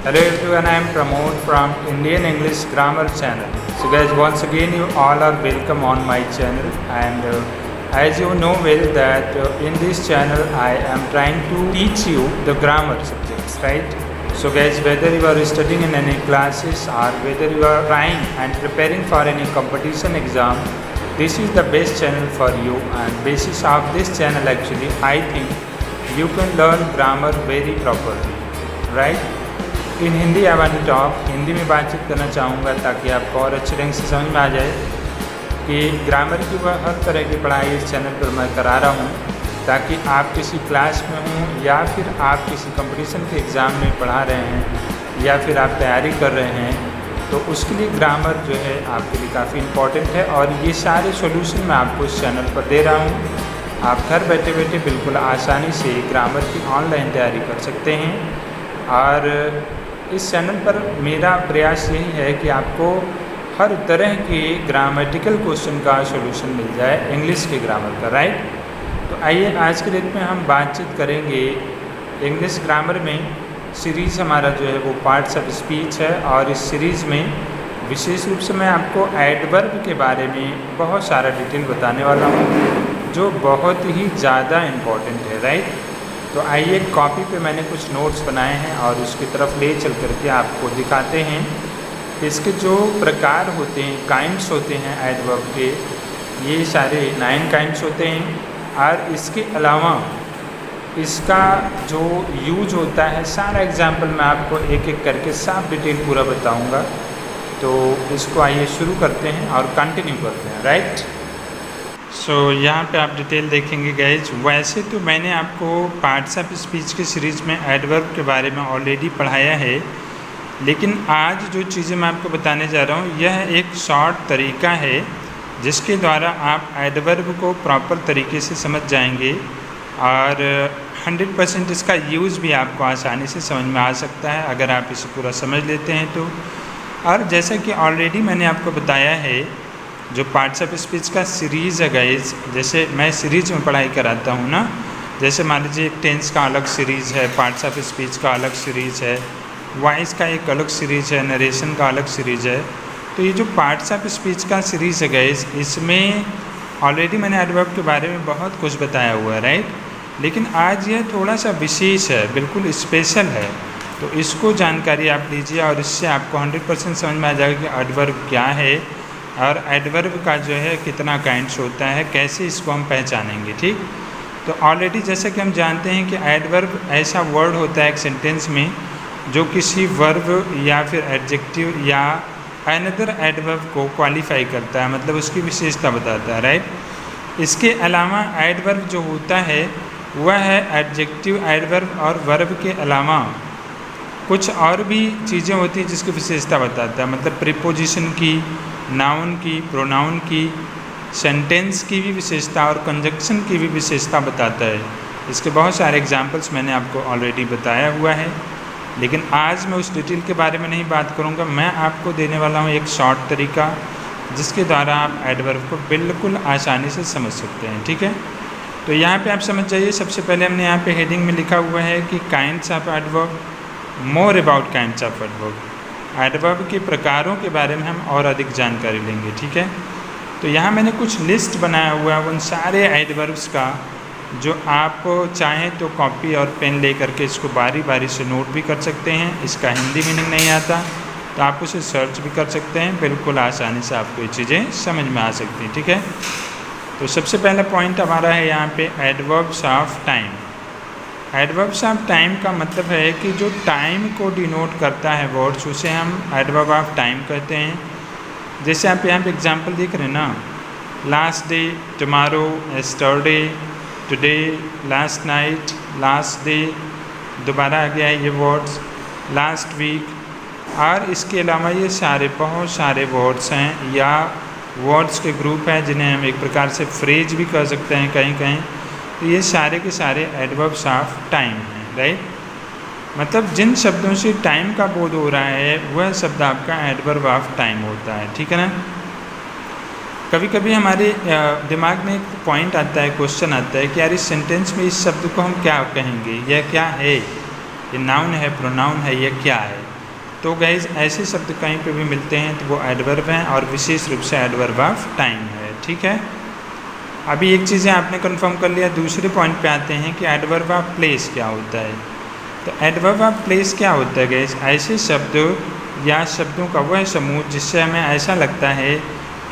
Hello everyone, I am Pramod from Indian English Grammar channel. So guys, once again you all are welcome on my channel, and as you know well that in this channel I am trying to teach you the grammar subjects, right? So guys, whether you are studying in any classes or whether you are trying and preparing for any competition exam, this is the best channel for you, and basis of this channel actually I think you can learn grammar very properly, right? In Hindi I want to talk, Hindi में बातचीत करना चाहूँगा ताकि आपको और अच्छे ढंग से समझ में आ जाए कि ग्रामर की वह हर तरह की पढ़ाई इस चैनल पर मैं करा रहा हूँ, ताकि आप किसी क्लास में हों या फिर आप किसी कंपटीशन के एग्ज़ाम में पढ़ा रहे हैं या फिर आप तैयारी कर रहे हैं, तो उसके लिए ग्रामर जो है आपके लिए काफ़ी इम्पॉर्टेंट है। और ये सारे सॉल्यूशन मैं आपको इस चैनल पर दे रहा हूँ। आप घर बैठे बैठे बिल्कुल आसानी से ग्रामर की ऑनलाइन तैयारी कर सकते हैं। और इस चैनल पर मेरा प्रयास यही है कि आपको हर तरह के ग्रामेटिकल क्वेश्चन का सॉल्यूशन मिल जाए, इंग्लिश के ग्रामर का, राइट। तो आइए आज के डेट में हम बातचीत करेंगे इंग्लिश ग्रामर में। सीरीज़ हमारा जो है वो पार्ट्स ऑफ स्पीच है, और इस सीरीज़ में विशेष रूप से मैं आपको एडवर्ब के बारे में बहुत सारा डिटेल बताने वाला हूँ, जो बहुत ही ज़्यादा इम्पॉर्टेंट है, राइट। तो आइए, कॉपी पे मैंने कुछ नोट्स बनाए हैं और उसकी तरफ ले चल करके आपको दिखाते हैं। इसके जो प्रकार होते हैं, काइंड्स होते हैं एडवर्ब के, ये सारे 9 काइंड्स होते हैं। और इसके अलावा इसका जो यूज होता है, सारा एग्जाम्पल मैं आपको एक एक करके साफ डिटेल पूरा बताऊंगा। तो इसको आइए शुरू करते हैं और कंटिन्यू करते हैं, राइट। सो यहाँ पे आप डिटेल देखेंगे गाइज। वैसे तो मैंने आपको पार्ट्स ऑफ स्पीच की सीरीज़ में एडवर्ब के बारे में ऑलरेडी पढ़ाया है, लेकिन आज जो चीज़ें मैं आपको बताने जा रहा हूँ यह एक शॉर्ट तरीका है जिसके द्वारा आप एडवर्ब को प्रॉपर तरीके से समझ जाएंगे, और 100% इसका यूज़ भी आपको आसानी से समझ में आ सकता है अगर आप इसे पूरा समझ लेते हैं तो। और जैसा कि ऑलरेडी मैंने आपको बताया है, जो पार्ट्स ऑफ स्पीच का सीरीज़ है गाइज, जैसे मैं सीरीज़ में पढ़ाई कराता हूँ ना, जैसे मान लीजिए टेंस का अलग सीरीज़ है, पार्ट्स ऑफ स्पीच का अलग सीरीज़ है, वॉइस का एक अलग सीरीज़ है, नरेशन का अलग सीरीज़ है। तो ये जो पार्ट्स ऑफ स्पीच का सीरीज़ है गाइज, इसमें ऑलरेडी मैंने एडवर्ब के बारे में बहुत कुछ बताया हुआ है, राइट। लेकिन आज यह थोड़ा सा विशेष है, बिल्कुल स्पेशल है। तो इसको जानकारी आप लीजिए और इससे आपको 100% समझ में आ जाएगा कि एडवर्ब क्या है और एडवर्ब का जो है कितना काइंड्स होता है, कैसे इसको हम पहचानेंगे, ठीक। तो ऑलरेडी जैसा कि हम जानते हैं कि एडवर्ब ऐसा वर्ड होता है एक सेंटेंस में जो किसी वर्ब या फिर एडजेक्टिव या अनदर एडवर्ब को क्वालिफाई करता है, मतलब उसकी विशेषता बताता है, राइट। इसके अलावा एडवर्ब जो होता है वह है एडजेक्टिव एडवर्ब, और वर्ब के अलावा कुछ और भी चीज़ें होती हैं जिसकी विशेषता बताता है, मतलब प्रीपोजिशन की, नाउन की, प्रोनाउन की, सेंटेंस की भी विशेषता और कंजक्शन की भी विशेषता बताता है। इसके बहुत सारे एग्जांपल्स मैंने आपको ऑलरेडी बताया हुआ है, लेकिन आज मैं उस डिटेल के बारे में नहीं बात करूंगा। मैं आपको देने वाला हूं एक शॉर्ट तरीका जिसके द्वारा आप एडवर्ब को बिल्कुल आसानी से समझ सकते हैं, ठीक है। तो यहाँ पे आप समझ जाइए। सबसे पहले हमने यहाँ पे हेडिंग में लिखा हुआ है कि kinds of adverb, more about kinds of adverb. Adverb के प्रकारों के बारे में हम और अधिक जानकारी लेंगे, ठीक है। तो यहाँ मैंने कुछ लिस्ट बनाया हुआ है उन सारे एडवर्ब्स का, जो आप चाहें तो कॉपी और पेन ले करके इसको बारी बारी से नोट भी कर सकते हैं। इसका हिंदी मीनिंग नहीं आता तो आप उसे सर्च भी कर सकते हैं, बिल्कुल आसानी से आपको ये चीज़ें समझ में आ सकती हैं, ठीक है। तो सबसे पहला पॉइंट हमारा है यहाँ पे adverbs of time. Adverbs of time का मतलब है कि जो टाइम को डिनोट करता है वर्ड्स, उसे हम एडवर्ब ऑफ टाइम कहते हैं। जैसे आप यहाँ पे एग्जांपल देख रहे हैं ना, last day, tomorrow, yesterday, today, last night, last day, दोबारा आ गया है ये वर्ड्स, लास्ट वीक। और इसके अलावा ये सारे बहुत सारे वर्ड्स हैं या वर्ड्स के ग्रुप हैं जिन्हें हम एक प्रकार से फ्रेज भी कह सकते हैं कहीं कहीं। तो ये सारे के सारे एडवर्ब्स ऑफ टाइम हैं, राइट। मतलब जिन शब्दों से टाइम का बोध हो रहा है वह शब्द आपका एडवर्ब ऑफ टाइम होता है, ठीक है ना। कभी कभी हमारे दिमाग में एक पॉइंट आता है, क्वेश्चन आता है कि यार इस सेंटेंस में इस शब्द को हम क्या कहेंगे, यह क्या है, ये नाउन है, प्रोनाउन है, यह क्या है। तो गाइज ऐसे शब्द कहीं पे भी मिलते हैं तो वो एडवर्ब हैं और विशेष रूप से एडवर्ब ऑफ टाइम है। ठीक है, अभी एक चीज़ें आपने कंफर्म कर लिया, दूसरे पॉइंट पे आते हैं कि एडवर्ब ऑफ प्लेस क्या होता है। तो एडवर्ब ऑफ प्लेस क्या होता है गाइज? ऐसे शब्द या शब्दों का वह समूह जिससे हमें ऐसा लगता है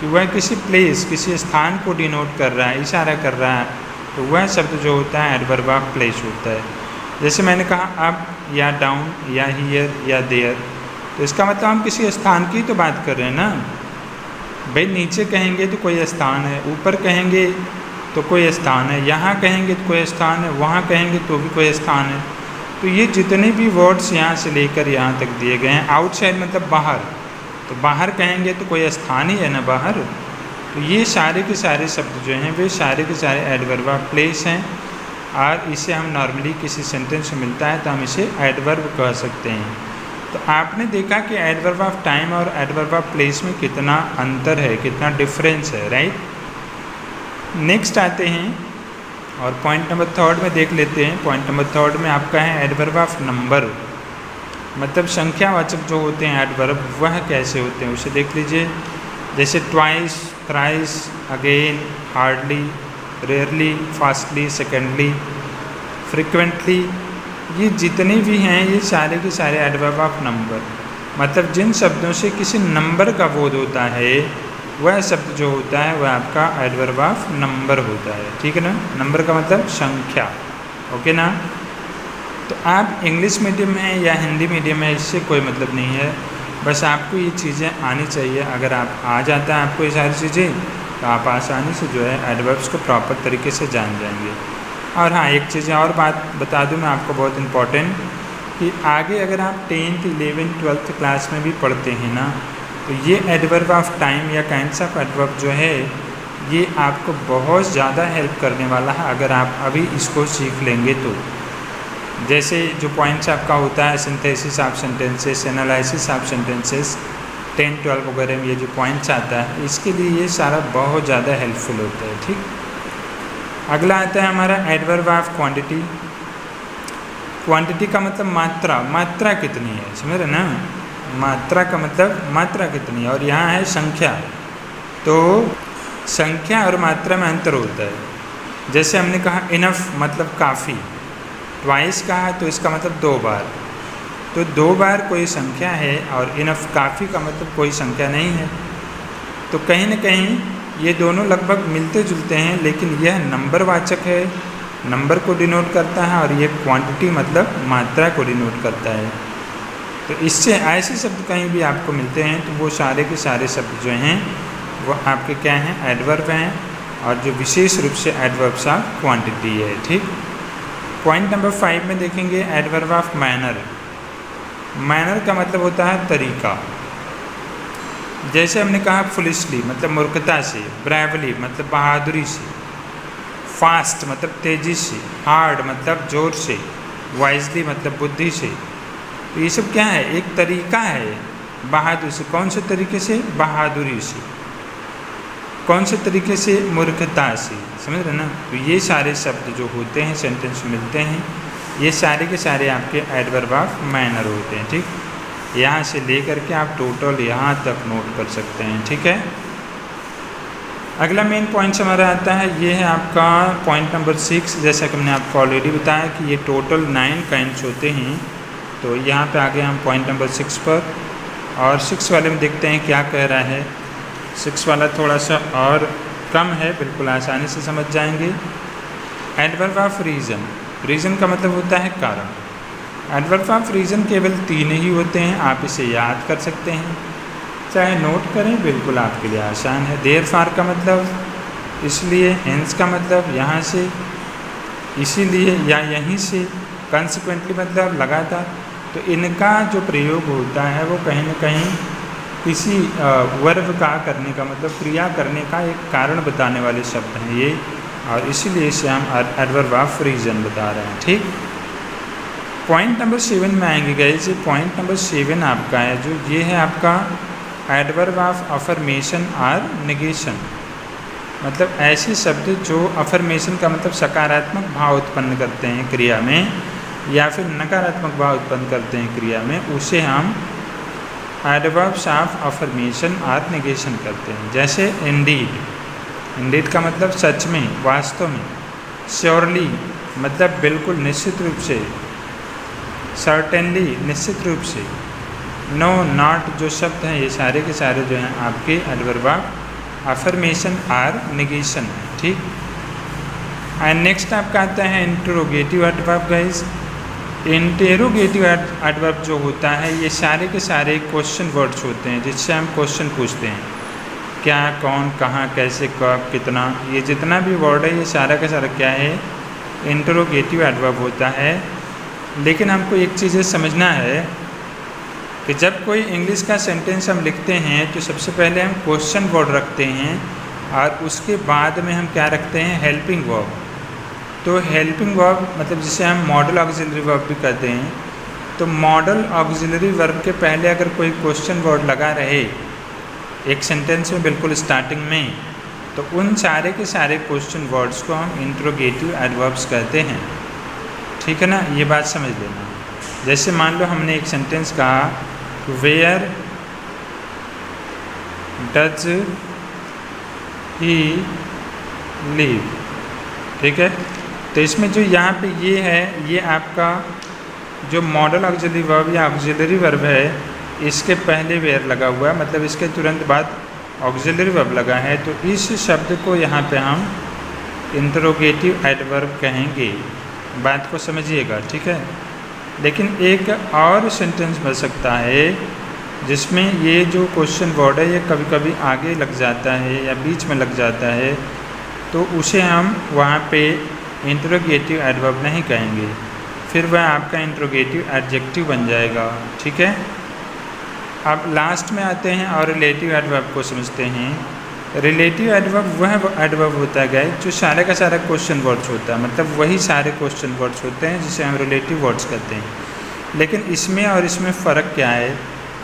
कि वह किसी प्लेस, किसी स्थान को डिनोट कर रहा है, इशारा कर रहा है, तो वह शब्द जो होता है एडवर्ब ऑफ प्लेस होता है। जैसे मैंने कहा अप या डाउन या हियर या देयर, तो इसका मतलब हम किसी स्थान की तो बात कर रहे हैं ना भाई। नीचे कहेंगे तो कोई स्थान है, ऊपर कहेंगे तो कोई स्थान है, यहाँ कहेंगे तो कोई स्थान है, वहाँ कहेंगे तो भी कोई स्थान है। तो ये जितने भी वर्ड्स यहाँ से लेकर यहाँ तक दिए गए हैं, आउटसाइड मतलब बाहर, तो बाहर कहेंगे तो कोई स्थान ही है ना बाहर। तो ये सारे के सारे शब्द जो हैं वे सारे के सारे एडवर्ब ऑफ प्लेस हैं और इसे हम नॉर्मली किसी सेंटेंस में मिलता है तो हम इसे एडवर्ब कह सकते हैं। तो आपने देखा कि एडवर्ब ऑफ टाइम और एडवर्ब ऑफ प्लेस में कितना अंतर है, कितना डिफरेंस है, राइट। नेक्स्ट आते हैं और पॉइंट नंबर 3 में देख लेते हैं। पॉइंट नंबर 3 में आपका है एडवर्ब ऑफ नंबर, मतलब संख्यावाचक जो होते हैं एडवर्ब वह कैसे होते हैं उसे देख लीजिए। जैसे twice, thrice, again, hardly, rarely, fastly, secondly, frequently, ये जितने भी हैं ये सारे के सारे एडवर्ब ऑफ नंबर, मतलब जिन शब्दों से किसी नंबर का बोध होता है वह शब्द जो होता है वह आपका एडवर्ब ऑफ नंबर होता है। ठीक है ना, नंबर का मतलब संख्या, ओके ना। तो आप इंग्लिश मीडियम में या हिंदी मीडियम में इससे कोई मतलब नहीं है, बस आपको ये चीज़ें आनी चाहिए। अगर आप आ जाता है आपको ये सारी चीज़ें तो आप आसानी से जो है एडवर्ब्स को प्रॉपर तरीके से जान जाएंगे। और हाँ, एक चीज़ और बात बता दूँ मैं आपको बहुत इम्पॉर्टेंट, कि आगे अगर आप 10th, 11th, 12th क्लास में भी पढ़ते हैं ना तो ये एडवर्ब ऑफ टाइम या काइंड्स ऑफ एडवर्ब जो है ये आपको बहुत ज़्यादा हेल्प करने वाला है अगर आप अभी इसको सीख लेंगे तो। जैसे जो पॉइंट्स आपका होता है synthesis of sentences, analysis of sentences, 10, 12 वगैरह में ये जो पॉइंट्स आता है इसके लिए ये सारा बहुत ज़्यादा हेल्पफुल होता है। ठीक, अगला आता है हमारा एडवर्ब ऑफ क्वांटिटी। क्वांटिटी का मतलब मात्रा, मात्रा कितनी है, समझ रहे ना। मात्रा का मतलब मात्रा कितनी है, और यहाँ है संख्या, तो संख्या और मात्रा में अंतर होता है। जैसे हमने कहा इनफ मतलब काफ़ी, ट्वाइस कहा तो इसका मतलब 2 बार, तो 2 बार कोई संख्या है और इनफ काफ़ी का मतलब कोई संख्या नहीं है। तो कहीं ना कहीं ये दोनों लगभग मिलते जुलते हैं, लेकिन यह नंबर वाचक है, नंबर को डिनोट करता है, और ये क्वांटिटी मतलब मात्रा को डिनोट करता है। तो इससे ऐसे शब्द कहीं भी आपको मिलते हैं तो वो सारे के सारे शब्द जो हैं वो आपके क्या हैं, एडवर्ब हैं, और जो विशेष रूप से एडवर्ब्स ऑफ क्वांटिटी है। ठीक, पॉइंट नंबर 5 में देखेंगे एडवर्ब ऑफ मैनर। मैनर का मतलब होता है तरीका। जैसे हमने कहा फुलिशली मतलब मूर्खता से, ब्रेवली मतलब बहादुरी से, फास्ट मतलब तेज़ी से, हार्ड मतलब ज़ोर से, वाइजली मतलब बुद्धि से। तो ये सब क्या है, एक तरीका है बहादुर से। कौन से तरीके से, बहादुरी से। कौन से तरीके से, मूर्खता से, समझ रहे ना। तो ये सारे शब्द जो होते हैं सेंटेंस में मिलते हैं, ये सारे के सारे आपके एडवर्ब ऑफ मैनर होते हैं। ठीक, यहाँ से लेकर के आप टोटल यहाँ तक नोट कर सकते हैं। ठीक है, अगला मेन पॉइंट हमारा आता है, ये है आपका पॉइंट नंबर 6। जैसा कि मैंने आपको ऑलरेडी बताया कि ये टोटल 9 काइंड्स होते हैं। तो यहाँ पे आ गए हम पॉइंट नंबर 6 पर, और 6 वाले में देखते हैं क्या कह रहा है। 6 वाला थोड़ा सा और कम है, बिल्कुल आसानी से समझ जाएंगे। Adverb of reason. रीज़न का मतलब होता है कारण। एडवर्ब ऑफ रीज़न केवल 3 ही होते हैं, आप इसे याद कर सकते हैं, चाहे नोट करें, बिल्कुल आपके लिए आसान है। देयर फॉर का मतलब इसलिए, हेंस का मतलब यहाँ से, इसीलिए या यहीं से, कंसिक्वेंटली मतलब लगातार। तो इनका जो प्रयोग होता है वो कहीं ना कहीं किसी वर्ब का करने का मतलब क्रिया करने का एक कारण बताने वाले शब्द हैं ये, और इसीलिए इसे हम एडवर्ब ऑफ रीज़न बता रहे हैं। ठीक, पॉइंट नंबर 7 में आएंगे गाइस। पॉइंट नंबर 7 आपका है जो ये है आपका एडवर्ब ऑफ अफर्मेशन और नेगेशन। मतलब ऐसे शब्द जो अफर्मेशन का मतलब सकारात्मक भाव उत्पन्न करते हैं क्रिया में, या फिर नकारात्मक भाव उत्पन्न करते हैं क्रिया में, उसे हम एडवर्ब्स ऑफ अफर्मेशन और नेगेशन करते हैं। जैसे इंडीड, इंडीड का मतलब सच में, वास्तव में। श्योरली मतलब बिल्कुल, निश्चित रूप से। सर्टेनली निश्चित रूप से। नो, नॉट जो शब्द हैं ये सारे के सारे जो हैं आपके एडवर्ब ऑफ अफर्मेशन और नेगेशन है, ठीक। एंड नेक्स्ट आपका आता है interrogative adverb guys. Interrogative adverb जो होता है ये सारे के सारे क्वेश्चन वर्ड्स होते हैं जिससे हम क्वेश्चन पूछते हैं। क्या, कौन, कहाँ, कैसे, कब, कितना, ये जितना भी वर्ड है ये सारा का सारा क्या है, इंटरोगेटिव एडवर्ब होता है। लेकिन हमको एक चीज़ समझना है कि जब कोई इंग्लिश का सेंटेंस हम लिखते हैं तो सबसे पहले हम क्वेश्चन वर्ड रखते हैं और उसके बाद में हम क्या रखते हैं, हेल्पिंग वर्ब। तो हेल्पिंग वर्ब मतलब जिसे हम मॉडल ऑक्सिलरी वर्ब भी कहते हैं। तो मॉडल ऑक्सिलरी वर्ब के पहले अगर कोई क्वेश्चन वर्ड लगा रहे एक सेंटेंस में बिल्कुल स्टार्टिंग में, तो उन सारे के सारे क्वेश्चन वर्ड्स को हम इंटरोगेटिव एडवर्ब्स कहते हैं, ठीक है ना। ये बात समझ लेना। जैसे मान लो हमने एक सेंटेंस कहा, वेयर डज ही लिव, ठीक है। तो इसमें जो यहाँ पे ये है, ये आपका जो मॉडल ऑक्सिलरी वर्ब या ऑक्सिलरी वर्ब है, इसके पहले वेयर लगा हुआ है, मतलब इसके तुरंत बाद ऑक्सिलरी वर्ब लगा है। तो इस शब्द को यहाँ पे हम इंटरोगेटिव एडवर्ब कहेंगे। बात को समझिएगा, ठीक है। लेकिन एक और सेंटेंस बन सकता है जिसमें ये जो क्वेश्चन वर्ड है ये कभी कभी आगे लग जाता है या बीच में लग जाता है, तो उसे हम वहाँ पे इंटरोगेटिव एडवर्ब नहीं कहेंगे, फिर वह आपका इंटरोगेटिव एडजेक्टिव बन जाएगा, ठीक है। अब लास्ट में आते हैं और रिलेटिव एडवर्ब को समझते हैं। रिलेटिव एडवर्ब वह एडवर्ब होता है जो सारे का सारा क्वेश्चन वर्ड्स होता है, मतलब वही सारे क्वेश्चन वर्ड्स होते हैं जिसे हम रिलेटिव वर्ड्स कहते हैं। लेकिन इसमें और इसमें फ़र्क क्या है,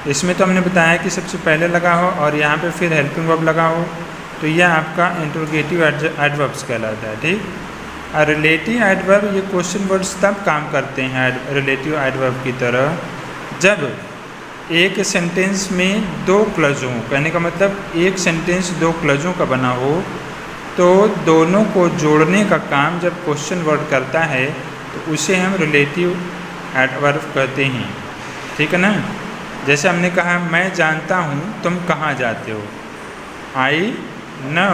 इसमें तो हमने बताया कि सबसे पहले लगा हो और यहाँ पे फिर हेल्पिंग वर्ब लगा हो, तो यह आपका इंटरोगेटिव एडवर्ब्स कहलाता है, ठीक। और रिलेटिव एडवर्ब ये क्वेश्चन वर्ड्स तब काम करते हैं रिलेटिव एडवर्ब की तरह जब एक सेंटेंस में दो क्लज हों। कहने का मतलब एक सेंटेंस दो क्लजों का बना हो, तो दोनों को जोड़ने का काम जब क्वेश्चन वर्ड करता है तो उसे हम रिलेटिव एडवर्ब कहते हैं, ठीक है ना। जैसे हमने कहा, मैं जानता हूँ तुम कहाँ जाते हो, I know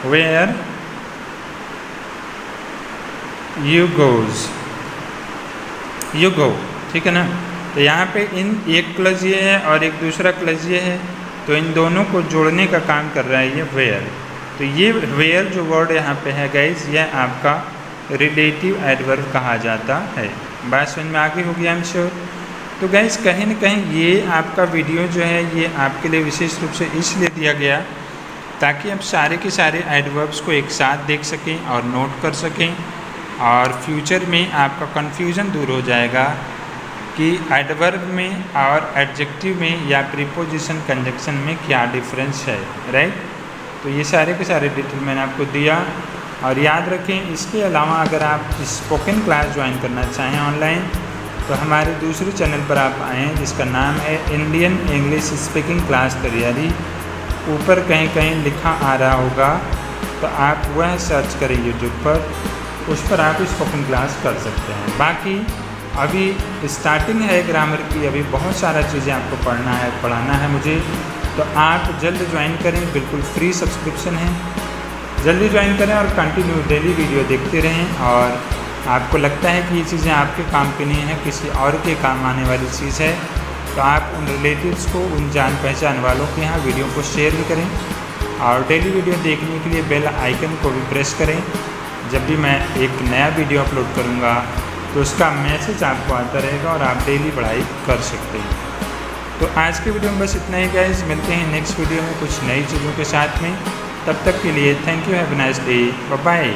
where you goes, you go, ठीक है ना। तो यहाँ पे इन एक क्लज ये है और एक दूसरा क्लज ये है, तो इन दोनों को जोड़ने का काम कर रहा है ये वेयर। तो ये वेयर जो वर्ड यहाँ पे है गाइज, यह आपका रिलेटिव एडवर्ब कहा जाता है। बात समझ में आगे होगी, आई एम श्योर। तो गाइज कहीं ना कहीं ये आपका वीडियो जो है ये आपके लिए विशेष रूप से इसलिए दिया गया ताकि आप सारे के सारे एडवर्ब्स को एक साथ देख सकें और नोट कर सकें, और फ्यूचर में आपका कन्फ्यूज़न दूर हो जाएगा कि एडवर्ब में और एडजेक्टिव में या प्रीपोजिशन कंजक्शन में क्या डिफरेंस है, राइट। तो ये सारे के सारे डिटेल मैंने आपको दिया। और याद रखें, इसके अलावा अगर आप स्पोकन क्लास ज्वाइन करना चाहें ऑनलाइन, तो हमारे दूसरे चैनल पर आप आएँ जिसका नाम है इंडियन इंग्लिश स्पीकिंग क्लास तैयारी। ऊपर कहीं कहीं लिखा आ रहा होगा, तो आप वह सर्च करें यूट्यूब पर, उस पर आप स्पोकन क्लास कर सकते हैं। बाकी अभी स्टार्टिंग है ग्रामर की, अभी बहुत सारा चीज़ें आपको पढ़ना है, पढ़ाना है मुझे, तो आप जल्द ज्वाइन करें, बिल्कुल फ्री सब्सक्रिप्शन है। जल्दी ज्वाइन करें और कंटिन्यू डेली वीडियो देखते रहें। और आपको लगता है कि ये चीज़ें आपके काम की नहीं है, किसी और के काम आने वाली चीज़ है, तो आप उन रिलेटिव्स को, उन जान पहचान वालों के यहाँ वीडियो को शेयर भी करें। और डेली वीडियो देखने के लिए बेल आइकन को भी प्रेस करें। जब भी मैं एक नया वीडियो अपलोड करूँगा तो उसका मैसेज आपको आता रहेगा और आप डेली पढ़ाई कर सकते हैं। तो आज के वीडियो में बस इतना ही गाइस, मिलते हैं नेक्स्ट वीडियो में कुछ नई चीज़ों के साथ में। तब तक के लिए thank you, have a nice day, bye bye.